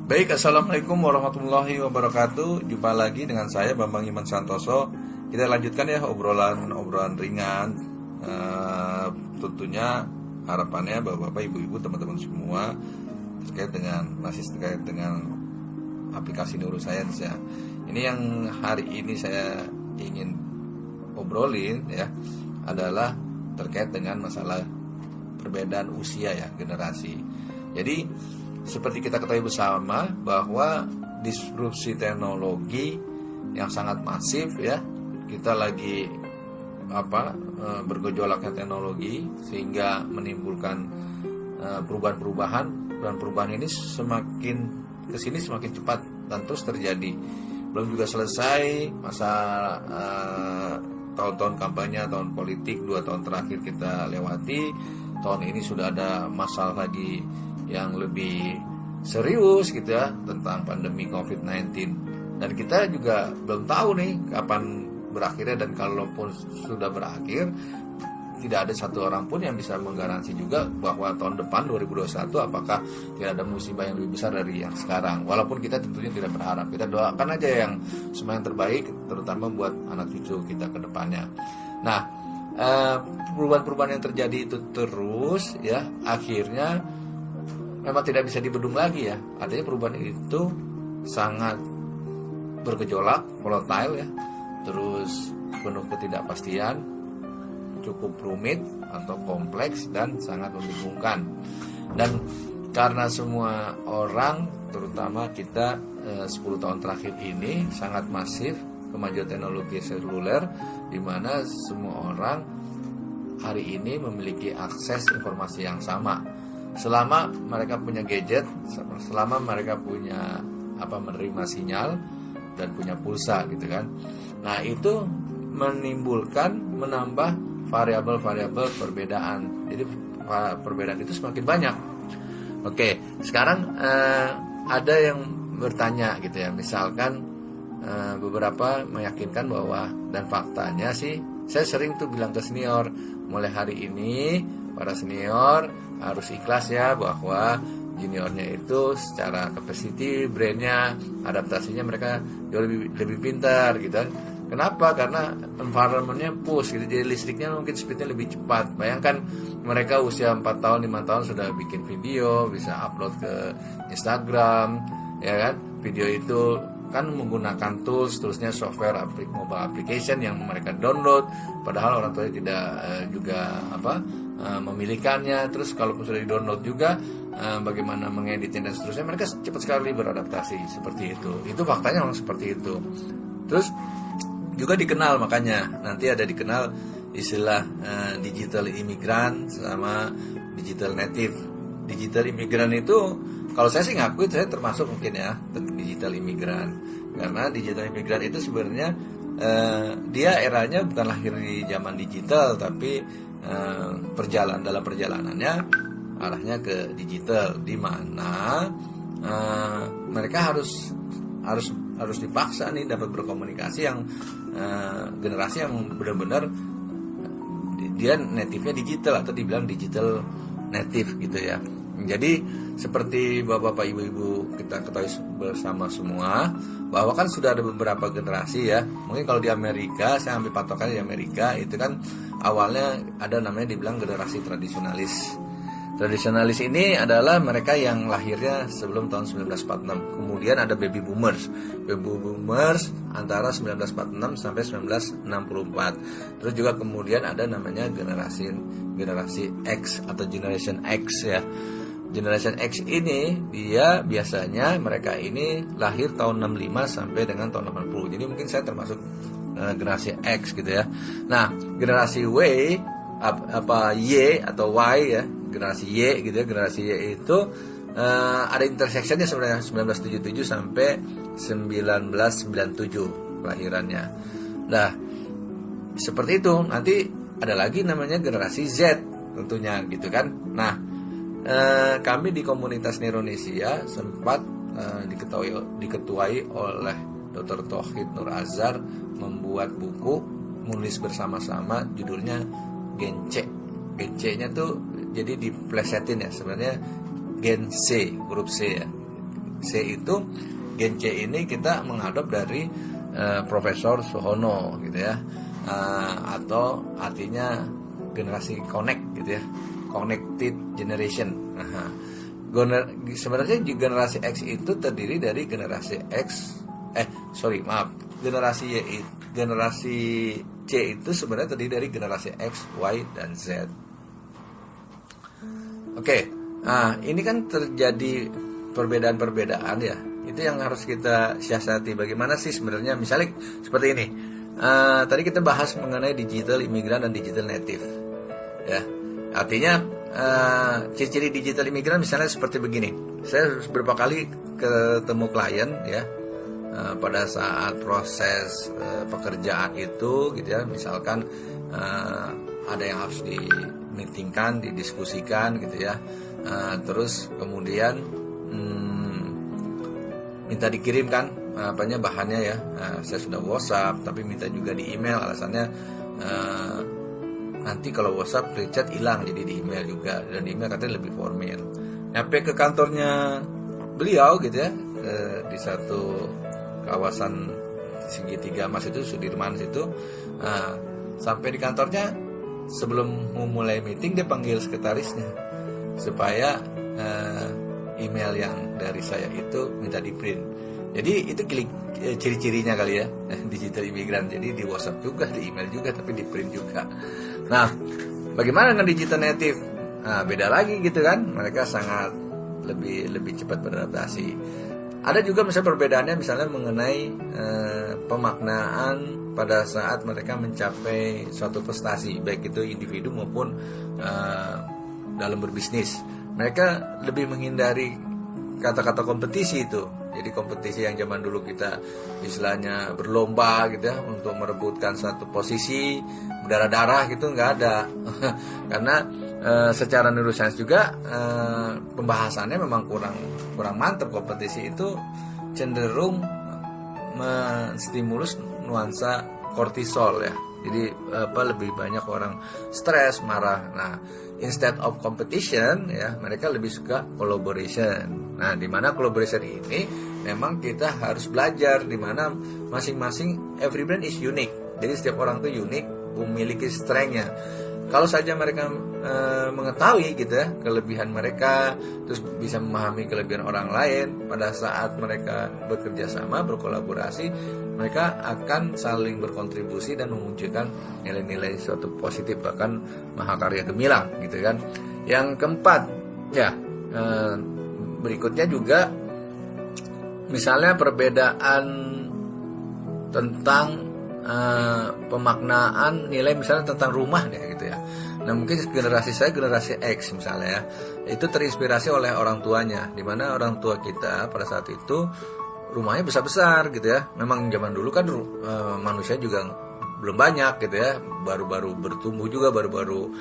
Baik, Assalamualaikum warahmatullahi wabarakatuh. Jumpa lagi dengan saya Bambang Iman Santoso. Kita lanjutkan ya obrolan ringan. Tentunya harapannya Bapak-bapak, Ibu-ibu, teman-teman semua masih terkait dengan aplikasi neuroscience ya. Ini yang hari ini saya ingin obrolin ya adalah terkait dengan masalah perbedaan usia ya, generasi. Jadi seperti kita ketahui bersama bahwa disrupsi teknologi yang sangat masif ya, kita lagi bergejolaknya teknologi sehingga menimbulkan perubahan-perubahan, dan perubahan ini semakin kesini semakin cepat dan terus terjadi. Belum juga selesai masa tahun-tahun kampanye, tahun politik 2 tahun terakhir kita lewati. Tahun ini sudah ada masalah lagi yang lebih serius gitu ya, tentang pandemi COVID-19. Dan kita juga belum tahu nih kapan berakhirnya, dan kalaupun sudah berakhir, tidak ada satu orang pun yang bisa menggaransi juga bahwa tahun depan 2021 apakah tidak ada musibah yang lebih besar dari yang sekarang. Walaupun kita tentunya tidak berharap, kita doakan aja yang semua yang terbaik, terutama buat anak cucu kita ke depannya. Nah, perubahan-perubahan yang terjadi itu terus ya, akhirnya memang tidak bisa dibendung lagi ya. Artinya perubahan itu sangat bergejolak, volatile ya, terus penuh ketidakpastian, cukup rumit atau kompleks dan sangat membingungkan. Dan karena semua orang, terutama kita 10 tahun terakhir ini sangat masif kemajuan teknologi seluler, di mana semua orang hari ini memiliki akses informasi yang sama. Selama mereka punya gadget, selama mereka punya menerima sinyal dan punya pulsa gitu kan. Nah, itu menambah variabel-variabel perbedaan. Jadi perbedaan itu semakin banyak. Oke, sekarang ada yang bertanya gitu ya. Misalkan beberapa meyakinkan bahwa, dan faktanya sih, saya sering tuh bilang ke senior, mulai hari ini para senior harus ikhlas ya bahwa juniornya itu secara capacity, brainnya, adaptasinya mereka jauh lebih pintar gitu kan. Kenapa? Karena environmentnya push gitu, jadi listriknya mungkin speednya lebih cepat. Bayangkan mereka usia 4 tahun, 5 tahun sudah bikin video, bisa upload ke Instagram ya kan. Video itu kan menggunakan toolsnya software mobile application yang mereka download, padahal orang tuanya tidak juga memilikannya. Terus kalaupun sudah di-download juga, bagaimana mengeditnya dan seterusnya, mereka cepat sekali beradaptasi seperti itu. Itu faktanya memang seperti itu. Terus juga dikenal, makanya nanti ada dikenal istilah digital imigran sama digital native. Digital imigran itu, kalau saya sih ngakui saya termasuk mungkin ya digital imigran, karena digital imigran itu sebenarnya dia eranya bukan lahir di zaman digital, tapi dalam perjalanannya arahnya ke digital, di mana mereka harus dipaksa nih dapat berkomunikasi yang generasi yang benar-benar dia native-nya digital, atau dibilang digital native gitu ya. Jadi seperti bapak-bapak, ibu-ibu, kita ketahui bersama semua bahwa kan sudah ada beberapa generasi ya. Mungkin kalau di Amerika, saya ambil patokannya di Amerika, itu kan awalnya ada namanya dibilang generasi tradisionalis. Tradisionalis ini adalah mereka yang lahirnya sebelum tahun 1946. Kemudian ada baby boomers. Baby boomers antara 1946 sampai 1964. Terus juga kemudian ada namanya generasi X atau Generation X ya. Generation X ini dia biasanya mereka ini lahir tahun 65 sampai dengan tahun 80. Jadi mungkin saya termasuk generasi X gitu ya. Nah, generasi Y atau Y ya, generasi Y gitu ya. Generasi Y itu ada intersectionnya sebenarnya 1977 sampai 1997 kelahirannya. Nah, seperti itu. Nanti ada lagi namanya generasi Z tentunya gitu kan. Nah, kami di komunitas Neuronesia sempat diketuai oleh Dr. Tauhid Nur Azhar membuat buku, menulis bersama-sama, judulnya Gen C. Gen C-nya tuh jadi diplesetin ya, sebenarnya Gen C, huruf C ya. C itu Gen C ini kita mengadop dari Profesor Soehono gitu ya, atau artinya generasi connect gitu ya, connected generation. Sebenarnya generasi X itu terdiri dari generasi generasi C itu sebenarnya terdiri dari generasi X, Y, dan Z. Oke, nah ini kan terjadi perbedaan-perbedaan ya. Itu yang harus kita siasati. Bagaimana sih sebenarnya, misalnya seperti ini. Tadi kita bahas mengenai digital imigran dan digital native. Ya, artinya ciri-ciri digital imigran misalnya seperti begini. Saya beberapa kali ketemu klien ya, pada saat proses pekerjaan itu, gitu ya. Misalkan ada yang harus di-meetingkan, didiskusikan, gitu ya. Terus kemudian minta dikirimkan bahannya ya. Saya sudah WhatsApp tapi minta juga di email, alasannya nanti kalau WhatsApp Richard hilang, jadi di email juga, dan di email katanya lebih formal. Nyampe ke kantornya beliau gitu ya, di satu kawasan segitiga emas itu, Sudirman situ. Sampai di kantornya, sebelum memulai meeting dia panggil sekretarisnya supaya email yang dari saya itu minta di print. Jadi itu ciri-cirinya kali ya, digital imigran. Jadi di WhatsApp juga, di email juga, tapi di print juga. Nah, bagaimana dengan digital native? Nah, beda lagi gitu kan. Mereka sangat lebih cepat beradaptasi. Ada juga misalnya perbedaannya misalnya mengenai pemaknaan pada saat mereka mencapai suatu prestasi, baik itu individu maupun dalam berbisnis. Mereka lebih menghindari kata-kata kompetisi itu. Jadi kompetisi yang zaman dulu kita istilahnya berlomba gitu ya, untuk merebutkan satu posisi, berdarah-darah gitu, nggak ada. Karena secara neuroscience juga pembahasannya memang kurang mantap. Kompetisi itu cenderung menstimulus nuansa kortisol ya. Jadi lebih banyak orang stres, marah. Nah, instead of competition ya, mereka lebih suka collaboration. Nah, di mana collaboration ini memang kita harus belajar, di mana masing-masing every brand is unique. Jadi setiap orang itu unik, memiliki strength-nya. Kalau saja mereka mengetahui gitu ya kelebihan mereka, terus bisa memahami kelebihan orang lain, pada saat mereka bekerja sama, berkolaborasi, mereka akan saling berkontribusi dan memunculkan nilai-nilai suatu positif, bahkan mahakarya gemilang gitu kan. Yang keempat ya, berikutnya juga misalnya perbedaan tentang pemaknaan nilai, misalnya tentang rumah ya gitu ya. Nah, mungkin generasi saya, generasi X misalnya ya, itu terinspirasi oleh orang tuanya, di mana orang tua kita pada saat itu rumahnya besar-besar gitu ya. Memang zaman dulu kan manusia juga belum banyak gitu ya, baru-baru bertumbuh juga, baru-baru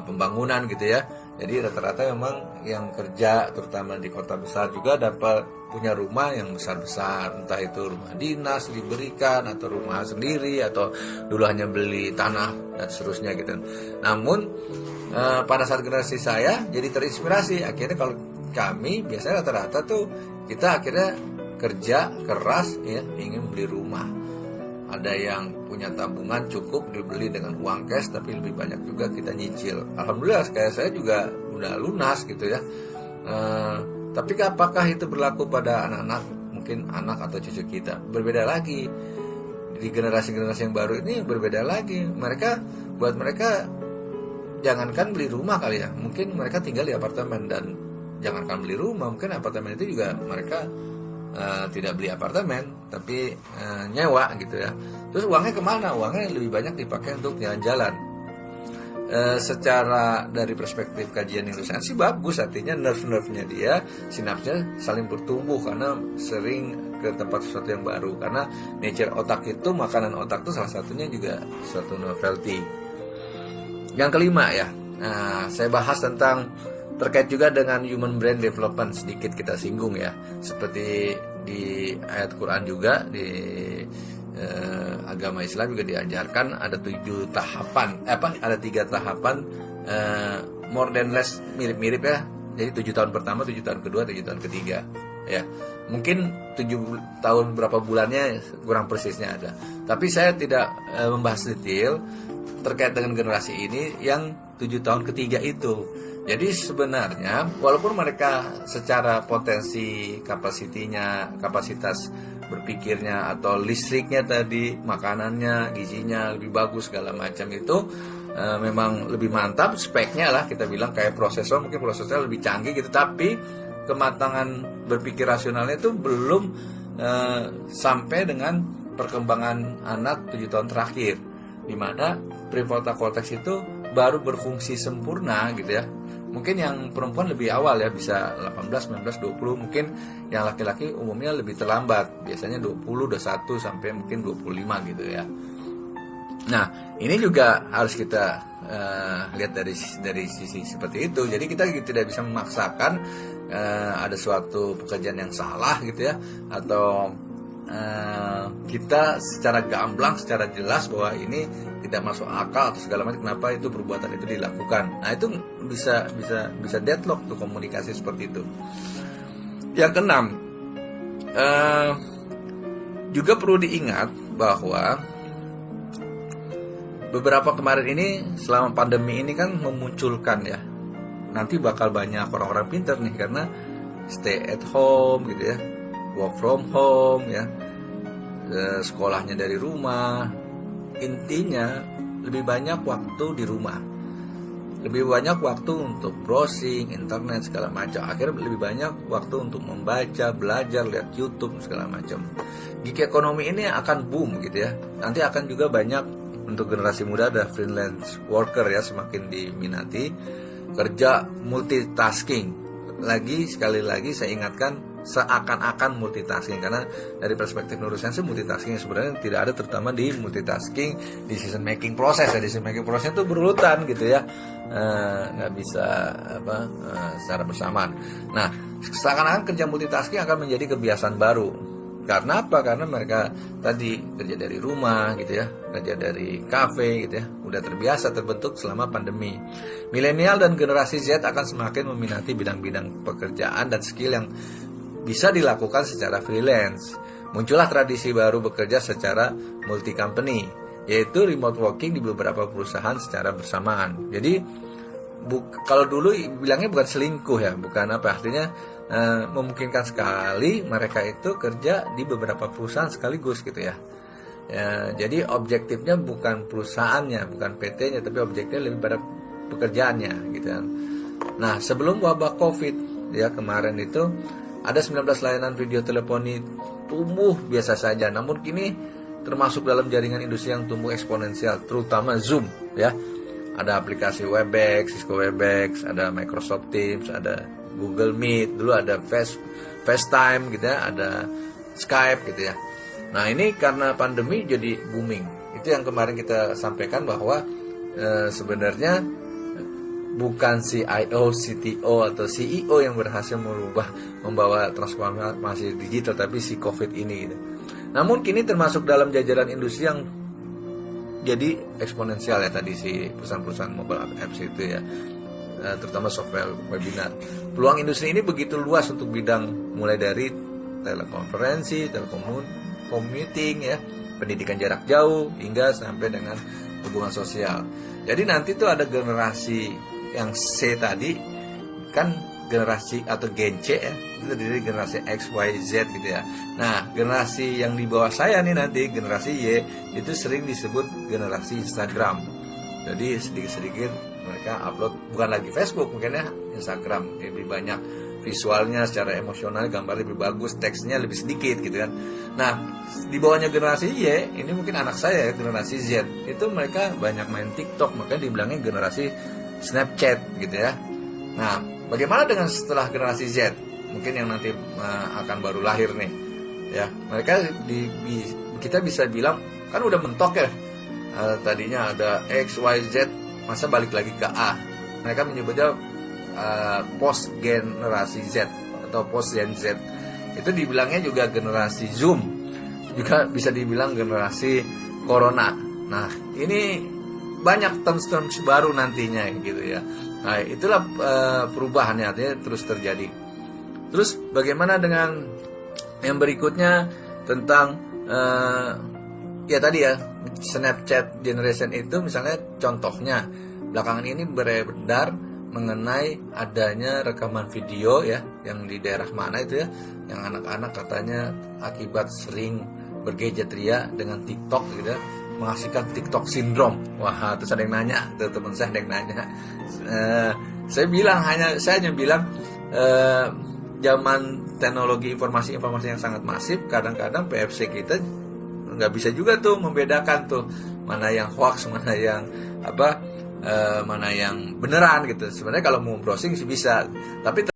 pembangunan gitu ya. Jadi rata-rata memang yang kerja terutama di kota besar juga dapat punya rumah yang besar-besar, entah itu rumah dinas diberikan atau rumah sendiri, atau dulu hanya beli tanah dan seterusnya gitu. Namun pada saat generasi saya jadi terinspirasi, akhirnya kalau kami biasanya rata-rata tuh kita akhirnya kerja keras ya, ingin beli rumah. Ada yang punya tabungan cukup dibeli dengan uang cash, tapi lebih banyak juga kita nyicil. Alhamdulillah kayak saya juga udah lunas gitu ya. Tapi apakah itu berlaku pada anak-anak, mungkin anak atau cucu kita? Berbeda lagi. Di generasi-generasi yang baru ini berbeda lagi. Buat mereka jangankan beli rumah kali ya, mungkin mereka tinggal di apartemen, dan jangankan beli rumah, mungkin apartemen itu juga mereka tidak beli apartemen, tapi nyewa gitu ya. Terus uangnya kemana? Uangnya lebih banyak dipakai untuk jalan-jalan. Secara dari perspektif kajian neuroscience sih bagus, artinya nerve-nya dia, sinapsnya saling bertumbuh karena sering ke tempat sesuatu yang baru. Karena nature otak itu, makanan otak itu salah satunya juga suatu novelty. Yang kelima ya, saya bahas tentang terkait juga dengan human brain development, sedikit kita singgung ya. Seperti di ayat Quran juga, di agama Islam juga diajarkan ada 7 tahapan, ada 3 tahapan, more than less, mirip-mirip ya. Jadi 7 tahun pertama, 7 tahun kedua, 7 tahun ketiga. ya. Mungkin 7 tahun berapa bulannya kurang persisnya ada. Tapi saya tidak membahas detail terkait dengan generasi ini yang 7 tahun ketiga itu. Jadi sebenarnya walaupun mereka secara potensi kapasitas berpikirnya atau listriknya tadi, makanannya, gizinya lebih bagus segala macam itu memang lebih mantap, speknya lah kita bilang kayak prosesor, mungkin prosesornya lebih canggih gitu, tapi kematangan berpikir rasionalnya itu belum sampai dengan perkembangan anak 7 tahun terakhir, di mana prefrontal cortex itu baru berfungsi sempurna gitu ya. Mungkin yang perempuan lebih awal ya, bisa 18, 19, 20. Mungkin yang laki-laki umumnya lebih terlambat, biasanya 20, 21 sampai mungkin 25 gitu ya. Nah, ini juga harus kita lihat dari sisi seperti itu. Jadi kita tidak bisa memaksakan ada suatu pekerjaan yang salah gitu ya, atau kita secara gamblang, secara jelas bahwa ini tidak masuk akal atau segala macam, kenapa itu perbuatan itu dilakukan. Nah, itu bisa deadlock tuh komunikasi seperti itu. Yang keenam, juga perlu diingat bahwa beberapa kemarin ini selama pandemi ini kan memunculkan ya, nanti bakal banyak orang-orang pintar nih karena stay at home gitu ya, work from home ya, sekolahnya dari rumah. Intinya lebih banyak waktu di rumah, lebih banyak waktu untuk browsing internet segala macam. Akhirnya lebih banyak waktu untuk membaca, belajar, lihat YouTube segala macam. Gig ekonomi ini akan boom gitu ya. Nanti akan juga banyak untuk generasi muda, ada freelance worker ya, semakin diminati, kerja multitasking. Sekali lagi saya ingatkan, seakan-akan multitasking, karena dari perspektif neuroscience multitasking sebenarnya tidak ada, terutama di multitasking decision making proses ya. Decision making proses itu berurutan gitu ya, nggak bisa secara bersamaan. Nah, seakan-akan kerja multitasking akan menjadi kebiasaan baru. Karena apa? Karena mereka tadi kerja dari rumah gitu ya, kerja dari kafe gitu ya, udah terbiasa, terbentuk selama pandemi. Milenial dan generasi Z akan semakin meminati bidang-bidang pekerjaan dan skill yang bisa dilakukan secara freelance. Muncullah tradisi baru bekerja secara multi company, yaitu remote working di beberapa perusahaan secara bersamaan. Jadi kalau dulu bilangnya bukan selingkuh ya, bukan apa artinya, memungkinkan sekali mereka itu kerja di beberapa perusahaan sekaligus gitu ya. Jadi objektifnya bukan perusahaannya, bukan PT-nya, tapi objektifnya lebih pada pekerjaannya gitu kan. Nah, sebelum wabah COVID ya kemarin itu ada 19 layanan video teleponi tumbuh biasa saja, namun kini termasuk dalam jaringan industri yang tumbuh eksponensial, terutama Zoom ya. Ada aplikasi Webex, Cisco Webex, ada Microsoft Teams, ada Google Meet, dulu ada FaceTime gitu ya, ada Skype gitu ya. Nah, ini karena pandemi jadi booming. Itu yang kemarin kita sampaikan bahwa sebenarnya bukan CIO, CTO atau CEO yang berhasil membawa transformasi digital, tapi si COVID ini gitu. Namun kini termasuk dalam jajaran industri yang jadi eksponensial ya, tadi si perusahaan-perusahaan mobile apps itu ya, terutama software webinar. Peluang industri ini begitu luas untuk bidang mulai dari telekonferensi, commuting ya, pendidikan jarak jauh, hingga sampai dengan hubungan sosial. Jadi nanti tuh ada generasi yang C tadi kan generasi atau Gen C ya, itu terdiri generasi X, Y, Z gitu ya. Nah, generasi yang di bawah saya nih nanti generasi Y itu sering disebut generasi Instagram. Jadi sedikit-sedikit mereka upload, bukan lagi Facebook mungkin ya, Instagram lebih banyak visualnya, secara emosional gambar lebih bagus, teksnya lebih sedikit gitu kan. Nah, di bawahnya generasi Y ini mungkin anak saya ya, generasi Z, itu mereka banyak main TikTok, makanya dibilangnya generasi Snapchat gitu ya. Nah, bagaimana dengan setelah generasi Z? Mungkin yang nanti akan baru lahir nih ya. Mereka kita bisa bilang kan udah mentok ya. Tadinya ada X, Y, Z, masa balik lagi ke A. Mereka menyebutnya post generasi Z atau post Gen Z. Itu dibilangnya juga generasi Zoom, juga bisa dibilang generasi Corona. Nah, ini banyak terms baru nantinya gitu ya. Nah, itulah perubahannya, artinya terus terjadi. Terus bagaimana dengan yang berikutnya tentang ya tadi ya, Snapchat generation itu misalnya contohnya belakangan ini beredar mengenai adanya rekaman video ya yang di daerah mana itu ya, yang anak-anak katanya akibat sering bergadget ria dengan TikTok gitu ya, menghasilkan TikTok syndrome. Wah, terus ada yang nanya, teman saya ada yang nanya. Saya hanya bilang zaman teknologi informasi yang sangat masif, kadang-kadang PFC kita nggak bisa juga tuh membedakan tuh mana yang hoax, mana yang mana yang beneran gitu. Sebenarnya kalau mau browsing sih bisa, tapi